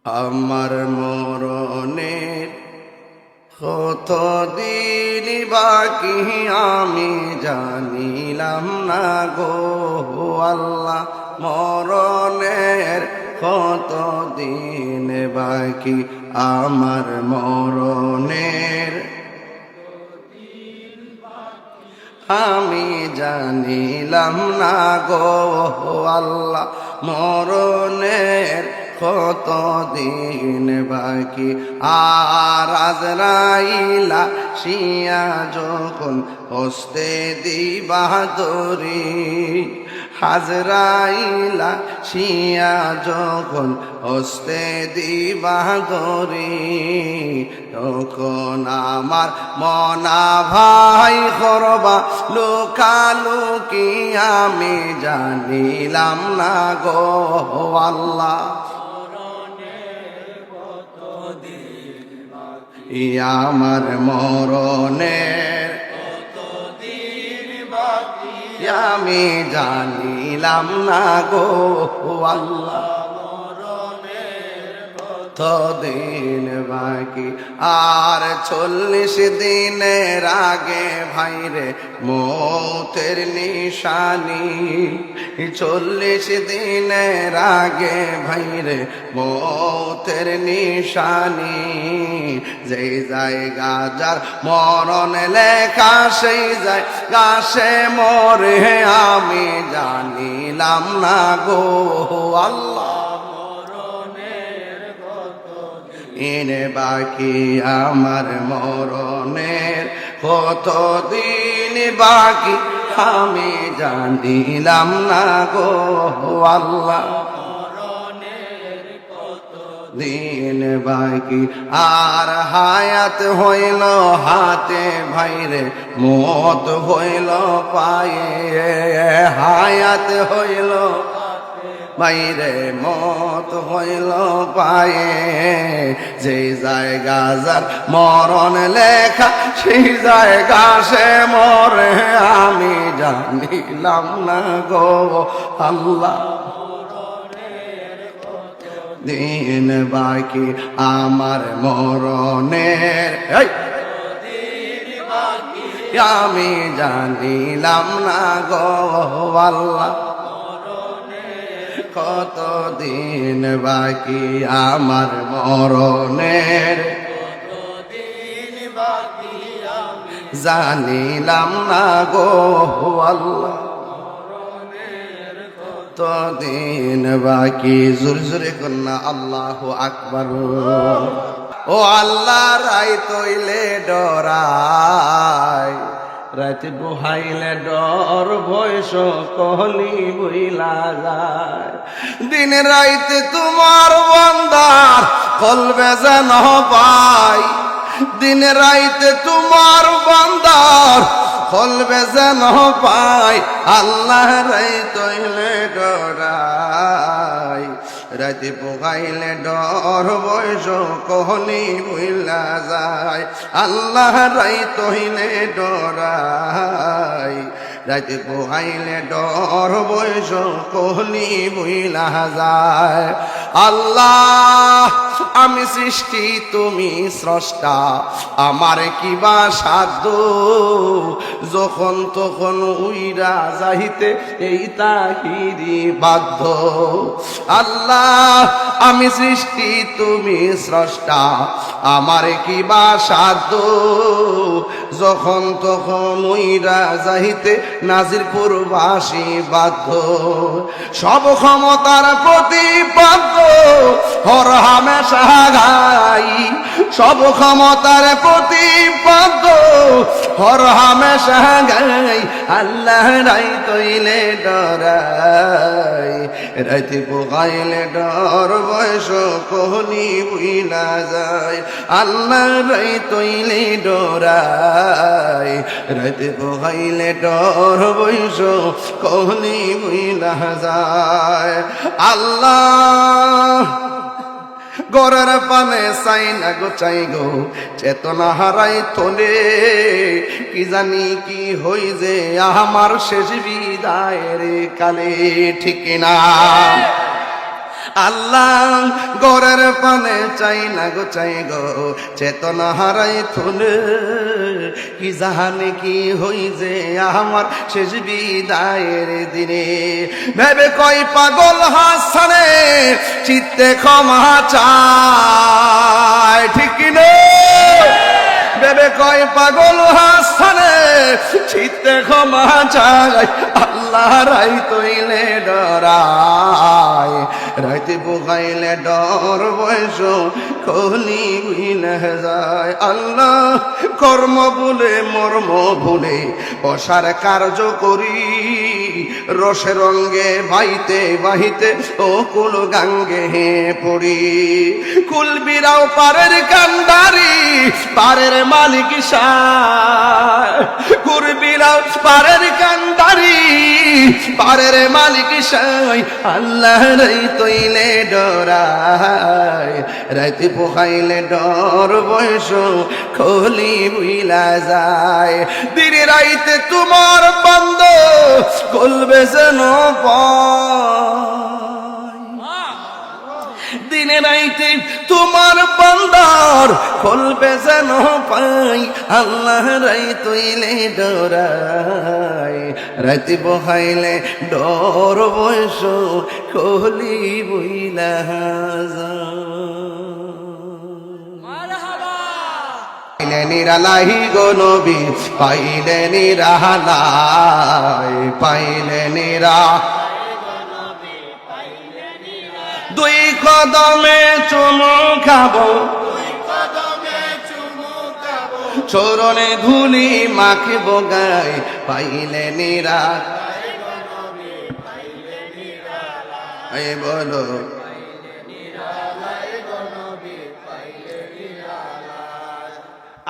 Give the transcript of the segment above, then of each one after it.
আমার মরণের কতদিন বাকি আমি জানিলাম না গো আল্লাহ। মরণের কতদিন বাকি আমার মরণের আমি জানিলাম না গো আল্লাহ। মরণের কতদিন বাকি আর আজরাইলা শিয়া যখন হস্তে দিবা দরি, হাজরাইলা শিয়া যখন হস্তে দিবা দরি, তখন আমার মনা ভাই করবা লুকালুকি আমি জানিলাম না গো আল্লাহ। আমার মরণের আমি জানিলাম না গো আল্লাহ। দিন বাকি আর 40 দিনের আগে ভাইরে মৌতের নিশানি, 40 দিনের আগে ভাইরে মৌতের নিশানি। যেই জায়গা যার মরণ লেখা সেই জায়গা সে মরে আমি জানিলাম না গো আল্লাহ। ইনে বাকি আমার মরণের কতদিন বাকি আমি জানিলাম না গো আল্লাহ। দিন বাকি আর হায়াত হইল হাতে ভাইরে মত হইল পায়ে, হায়াত হইল মাইরে মত হইল পায়ে। যে জায়গা যার মরণ লেখা সেই জায়গা সে মরে আমি জানিলাম না গো আল্লাহ। দিন বাকি আমার মরণের আমি জানিলাম না গো আল্লাহ। কতদিন বাকি আমার মরণের জানিলাম না গো আল্লাহ। কতদিন বাকি জোরে জোরে কন্যা আল্লাহু আকবার। ও আল্লাহ রাই তৈলে ডরাই, রাতে বহাইলে ডর বয়স কহলি বইলা যায়। দিন রাইতে তোমার বান্দার কলবে যেন পাই, দিন রাইতে তোমার বান্দার কলবে যেন পাই। আল্লাহ রাই তৈলে ডরাই, রাতে পোহাইলে ডর বয়স কহলি বইলা যায়। আল্লাহ রাই তহিলে ডরাই, রাতে পোহাইলে ডর বয়স কহলি বইলা যায়। আল্লাহ আমি সৃষ্টি তুমি স্রষ্টা, আমার কিবা সাধ্য যখন তখন উইরা যাইতে এই তাহিরি বাধ্য। আল্লাহ আমি সৃষ্টি তুমি স্রষ্টা, আমার কিবা সাধ্য যখন তখন উইরা যাইতে নাজিরপুর বাসী বাধ্য। সব ক্ষমতার প্রতিপাদ্য হর হামেশা গাই, সব ক্ষমতার প্রতিপাদ্য হর হামেশা গাই। আল্লাহ রাই তৈলে ডরাই, রাইতে পোহাইলে ডর বয়স কহলি বুইলা যায়। আল্লাহ রাই তৈলে ডরাই, রাইতে পোহাইলে ডর বয়স কহলি বুইলা যায়। আল্লাহ গরের পানে চাই না গো চাই গো চেতনা হারাই তোলে, কি জানি কি হই যে আমার শেষ বিদায়ের কালে, ঠিক না? আল্লাহ গরের পানে চাই না গো চাই গো চেতনা হারাই থুলে কি জাহানে কি হই যে আমার শেষ বিদায়ের দিনে ভেবে কয় পাগল হাসানে চিত্তে ক্ষমা চায় ঠিক না ভেবে কয় পাগল হাসানে চিত্তে ক্ষমা চায় আল্লাহ রাই তৈলে ডরায় রাইতে বুকাইলে ডর বয়স কলি বুইলে যায় আল্লাহ কর্ম ভুলে মর্ম ভুলে অসার কার্য করি রসে রঙ্গে বাইতে বাহিতে ও কুল গাঙ্গে হে পড়ি কুল বিরাও পারের কান্দারি পারের মালিক শাহ কুল বিরাও পারের কান্দারি পারের মালিক শাহ আল্লাহ রাই তৈলে ডরায় রাইতে পোখাইলে ডর বয়স খলি বুইলা যায় দিনে রাইতে তোমার বন্ধ কলবে যেন দিনে রাইতে তোমার বন্দর কলবে যেন পাই আল্লাহ রাই তৈলে ডরায় রাইতে বহাইলে ডর বয়স কলি বইলা পাইলে নিরালাই গো নবী পাইলে নিরালাই পাইলে নিরা দুই কদমে চুমু খাবো চরণে ধুলি মাখিব গায় পাইলে নিরা বলো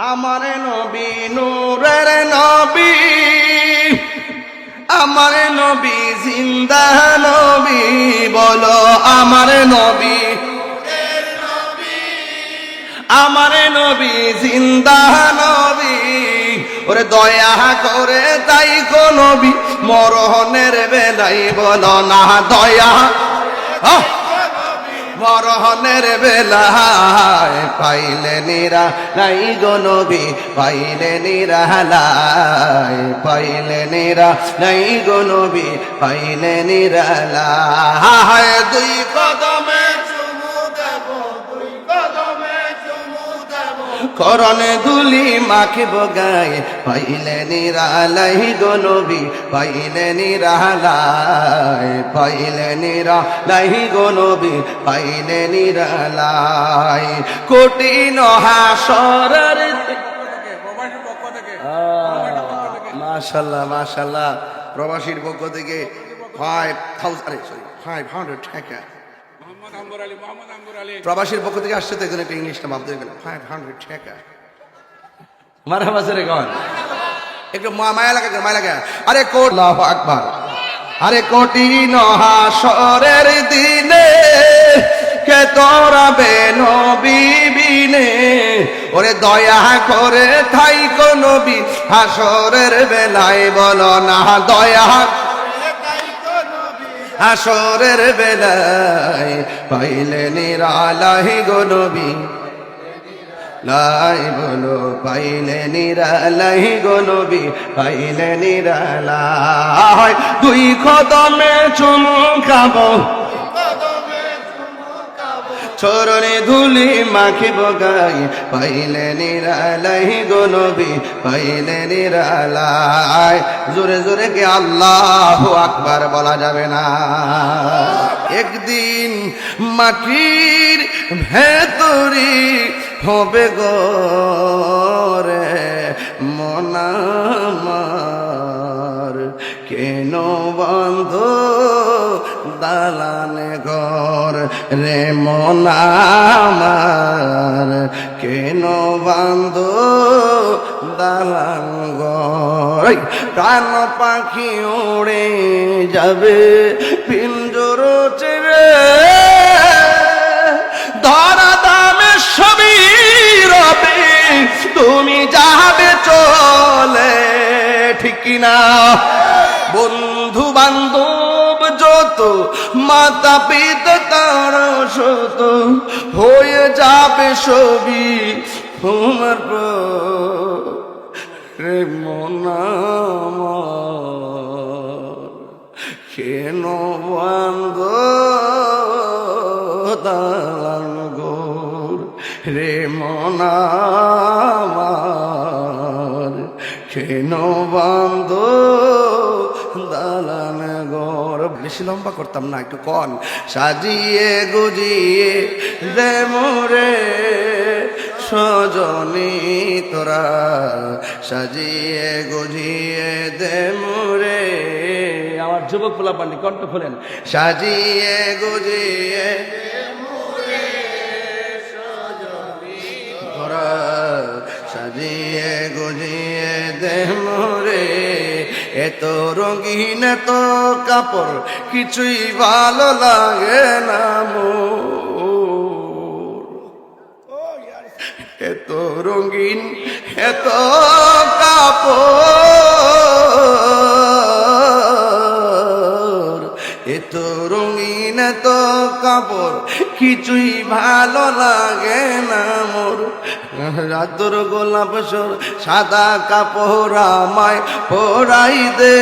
আমার নবী নূরের নবী আমার নবী জিন্দা নবী বলো আমার নবী আমার নবী জিন্দা নবী ওরে দয়া করে তাই গো নবী মরহনের বেলাই বলো না দয়া মরহনের বেলায় পাইলে নিরা নাই গো নবী পাইলে নিরালাই পাইলে নিরা নাই গো নবী পাইলে নিরালাই দুই কদমে চুমু দেব দুই কদমে চুমু দেব করণে ধুলি মাখিব গায়ে পাইলে নিরালাই গো নবী পাইলে নিরালাই পাইলে নিরালাই গো নবী পাইলে নিরালাই কঠিন হাসরের মাশাআল্লাহ মাশাআল্লাহ প্রবাসীর পক্ষ থেকে 500 টাকা প্রবাসীর পক্ষ থেকে আসছে তো এখানে একটা ইংলিশটা মাপ দিয়ে গেল 500 টাকা মারহাবা সরে গান একটু মায়া লাগা আরে কোট আল্লাহু আকবার আরে কঠিন হাসরের দিনে কে তোরাবে নবী বিনে ওরে দয়া করে থাই গো নবী হাসরের বেলায় বলো না দয়া হাসরের বেলায় পাইলে নিরালাই গো নবী লাই বলো পাইলে নিরালাই গো নবী পাইলে নিরালাই দুই কদমে চুমু খাবো চরণে ধুলি মাখিব গায়ে পাইলে নিরালাই গো নবী পাইলে নিরালাই জোরে জোরে কে আল্লাহু আকবার বলা যাবে না একদিন মাটির ভেতরি হবে গোরে মনামার কেন বন্ধ দালানে ঘর রে মনামার কেন বন্ধ দালান ঘর প্রাণ পাখি উড়ে যাবে পিঞ্জর চেরে ধরা দামে সবই রবে তুমি যাবে চলে ঠিক না বন্ধু বান্ধব যত মাতা পিতা তার শত হয়ে যাবে সবই তোমার রে মন আমার কেন বন্ধ দালান গোর রে মন আমার কেন বন্ধ দালান গোর। বেশি লম্বা করতাম না, একটু কন। সাজিয়ে গুজিয়ে দে মোরে সজনী তোরা, সাজিয়ে গুজিয়ে দে মোরে। আমার যুবক পোলা পান্ডি কণ্ঠ খোলেন। সাজিয়ে গুজিয়ে দে মোরে সজনী তোরা, সাজিয়ে গুজিয়ে দে মোরে। এত রঙিন এত কাপড় কিছুই ভালো লাগে না মোর, এত রঙিন এত কাপড়, এত রঙিন এত কাপড় কিছুই ভালো লাগে না মোর। রাতর গোলাপ সর সাদা কাপড় আমায় পরাই দে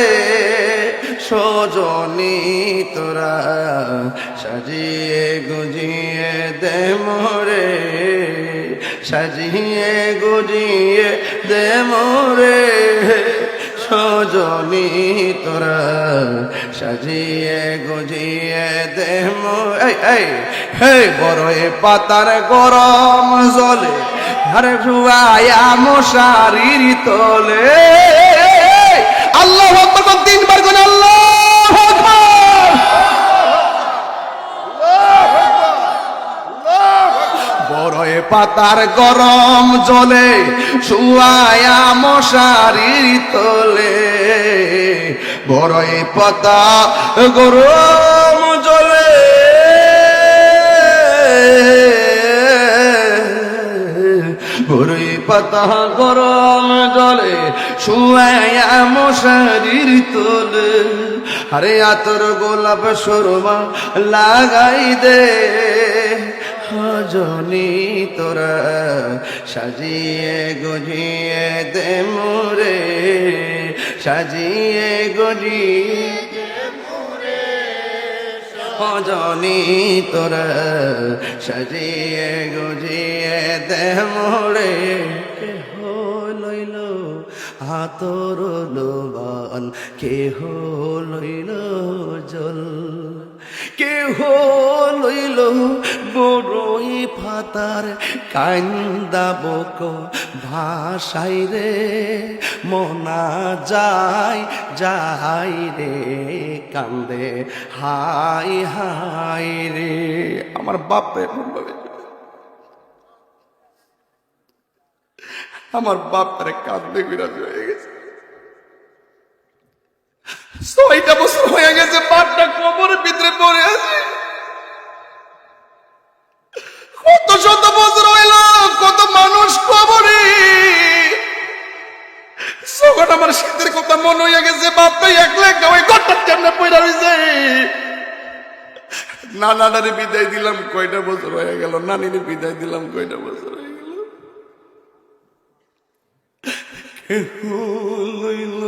সজনী তোরা, সাজিয়ে গুজিয়ে দে মোরে, সাজিয়ে গুজিয়ে দে মোরে সজনী তোরা, সাজিয়ে গুজিয়ে দে মোরে। এই বড়ই পাতার গরম জলে আরে শুয়ায়া মশারির তলে। আল্লাহু আকবার, তিনবার গুণ আল্লাহু আকবার। বড়ই পাতার গরম জলে শুয়ায়া মশারির তলে, বড়ই পাতা গরম জলে বড়ই পাতা গরম জলে শুয়ায়া মশারির তলে। আরে আতর গোলাপ সুরমা লাগাই দে সজনী তোরা, সাজিয়ে গুজিয়ে দে মোরে, সাজিয়ে গুজিয়ে দে মোরে সজনী তোরা, সাজিয়ে গুজিয়ে দে মোরে। কেহ লইল হাতর লোবান, কেহ লইল জল, কেহ লইল বড়ই পাতার কান্দা বুক ভাষাই রে মনা যায় যাই রে কান্দে হাই হাই রে। আমার বাপ এমন ভাবে, আমার বাপ তারে কান্দে বিরাজ হয়ে গেছে। 6টা বছর হয়ে গেছে বাপটা কবরের ভিতরে পড়ে আছে। কত শত বছর হইল, কত মানুষ কবরে। সখন আমার শীতের কথা মনে হয়ে গেছে, বাপটাই একলা একলা ওই ঘরটার কেমনে পড়া রয়েছে। নানারে বিদায় দিলাম কয়টা বছর হয়ে গেল, নানিরে বিদায় দিলাম কয়টা বছর হয়ে গেল। কেহ লইল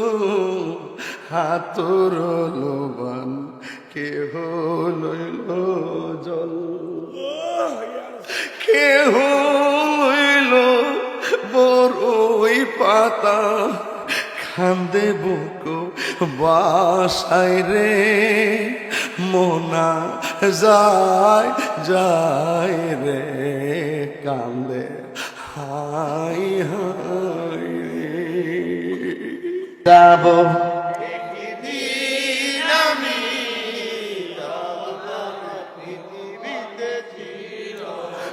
হাতর লোবান, কেহ লইল জল, কেহ লইল বড়ই পাতা কান্দে বুক বাসায় রে মনা যায় যাই রে কান্দে হাই হাই যাব।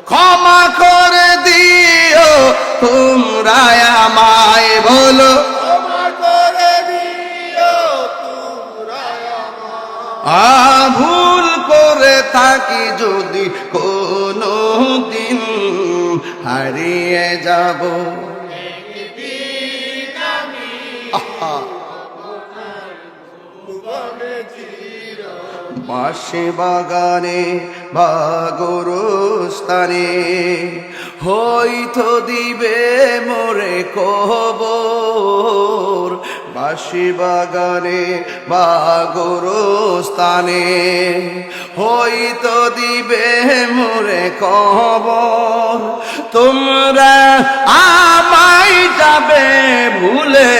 ক্ষমা করে দিও তোমরা আমায়, বলো ক্ষমা করে দিও তোমরা আমায়। ভুল করে থাকি যদি কোনো দিন, হারিয়ে যাব বাঁশি বাগানে বা গোরস্থানে হয়তো দিবে মোরে কবর বাঁশি বাগানে বা গোরস্থানে হয়তো দিবে মোরে কবর তোমরা আমায় যাবে ভুলে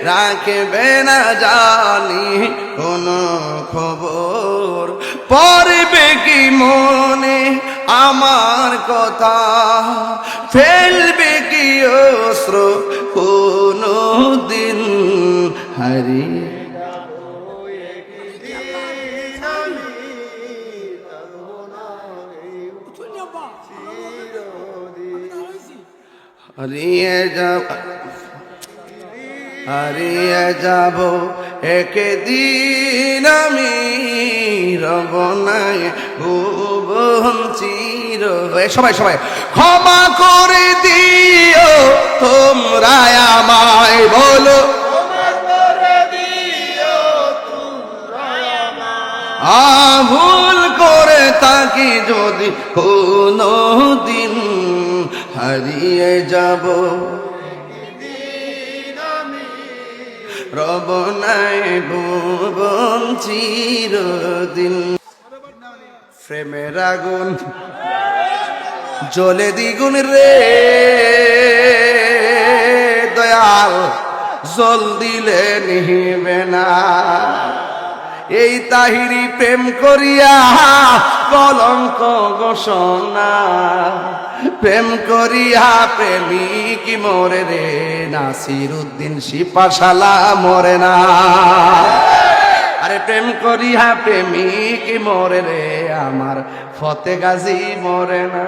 রাখবে না জানি কোন খবর পড়বে কি মনে আমার কথা ফেলবে কি অস্ত্র কোনো দিন হারিয়ে হারিয়ে যাব একদিন আমি রব নাই ভুবন চির সবাই সবাই ক্ষমা করে দিও তোমরা আমায় বলো ভুল করে থাকি যদি কোনো দিন হারিয়ে যাব রব নাই ভুবন চিরদিন প্রেমের আগুন জ্বলে দ্বিগুণ রে দয়াল জল দিলে নিবে না এই তাহিরি প্রেম করিয়া কলঙ্ক ঘোষণা প্রেম করিয়া প্রেমিক মরে রে নাসিরউদ্দিন সিপাশালা মরে না আরে প্রেম করিয়া প্রেমিক মরে রে আমার ফতে গাজী মরে না